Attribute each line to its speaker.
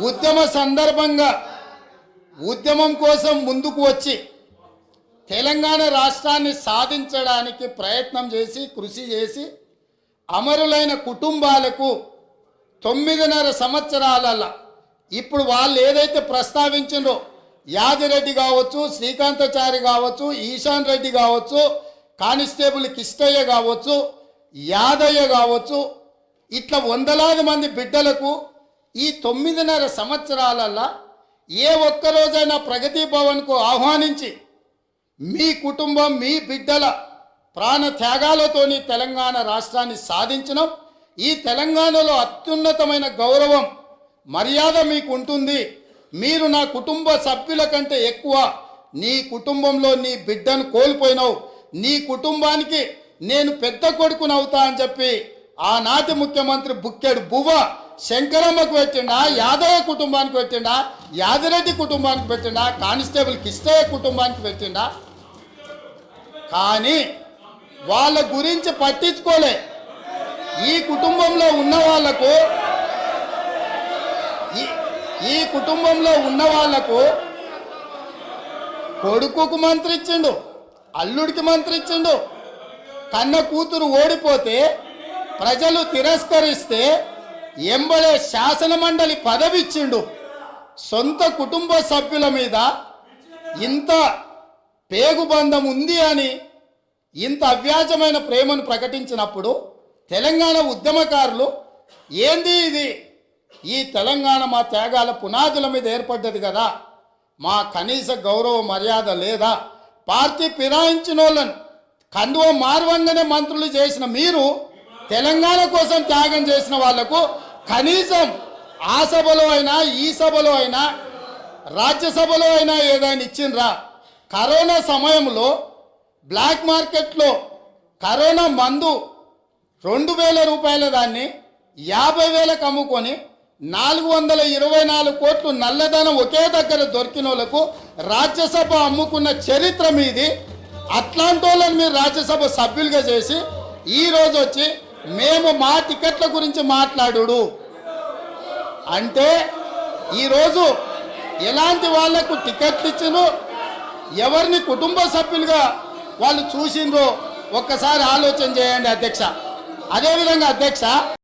Speaker 1: ఉద్యమ సందర్భంగా ఉద్యమం కోసం ముందుకు వచ్చి తెలంగాణ రాష్ట్రాన్ని సాధించడానికి ప్రయత్నం చేసి కృషి చేసి అమరులైన కుటుంబాలకు 9.5 సంవత్సరాలలో ఇప్పుడు వాళ్ళు ఏదైతే ప్రస్తావించిందో యాదిరెడ్డి కావచ్చు, శ్రీకాంతాచారి కావచ్చు, ఈశాన్ రెడ్డి కావచ్చు, కానిస్టేబుల్ కిష్టయ్య కావచ్చు, యాదయ్య కావచ్చు, ఇట్లా వందలాది మంది బిడ్డలకు ఈ 9.5 సంవత్సరాలలో ఏ ఒక్కరోజైనా ప్రగతి భవన్కు ఆహ్వానించి మీ కుటుంబం మీ బిడ్డల ప్రాణ త్యాగాలతోని తెలంగాణ రాష్ట్రాన్ని సాధించడం, ఈ తెలంగాణలో అత్యున్నతమైన గౌరవం మర్యాద మీకు ఉంటుంది, మీరు నా కుటుంబ సభ్యుల కంటే ఎక్కువ నీ కుటుంబంలో నీ బిడ్డను కోల్పోయినావు, నీ కుటుంబానికి నేను పెద్ద కొడుకునవుతా అని చెప్పి ఆనాటి ముఖ్యమంత్రి బుక్కెడు బువ్వ శంకరమ్మకు పెట్టిండా, యాదయ్య కుటుంబానికి పెట్టిండా, యాదిరెడ్డి కుటుంబానికి పెట్టిండా, కానిస్టేబుల్ కిష్టయ్య కుటుంబానికి పెట్టిండా. కానీ వాళ్ళ గురించి పట్టించుకోలే. ఈ కుటుంబంలో ఉన్న వాళ్లకు కొడుకుకు మంత్రి ఇచ్చిండు, అల్లుడికి మంత్రి ఇచ్చిండు. కన్న కూతురు ఓడిపోతే ప్రజలు తిరస్కరిస్తే ఎంబడే శాసన మండలి పదవి ఇచ్చిండు. సొంత కుటుంబ సభ్యుల మీద ఇంత పేగుబంధం ఉంది అని ఇంత అవ్యాజమైన ప్రేమను ప్రకటించినప్పుడు తెలంగాణ ఉద్యమకారులు ఏంది ఇది, ఈ తెలంగాణ మా త్యాగాల పునాదుల మీద ఏర్పడ్డది కదా, మా కనీస గౌరవ మర్యాద లేదా, పార్టీ ఫిరాయించిన వాళ్ళను కండువ మార్వంగానే మంత్రులు చేసిన మీరు తెలంగాణ కోసం త్యాగం చేసిన వాళ్లకు కనీసం ఆ సభలో అయినా ఈ సభలో అయినా రాజ్యసభలో అయినా ఏదైనా ఇచ్చిండ్రా? కరోనా సమయంలో బ్లాక్ మార్కెట్లో కరోనా మందు 2,000 రూపాయల దాన్ని 50,000కు అమ్ముకొని 424 కోట్లు నల్లధనం ఒకే దగ్గర దొరికిన వాళ్ళకు రాజ్యసభ అమ్ముకున్న చరిత్ర మీది. అట్లాంటి వాళ్ళని మీరు రాజ్యసభ సభ్యులుగా చేసి ఈరోజు వచ్చి మేము మా టికెట్ల గురించి మాట్లాడు అంటే ఈరోజు ఎలాంటి వాళ్లకు టికెట్లు ఇచ్చినో ఎవరిని కుటుంబ సభ్యులుగా వాళ్ళు చూసిండ్రో ఒక్కసారి ఆలోచన చేయండి అధ్యక్ష. అదేవిధంగా అధ్యక్ష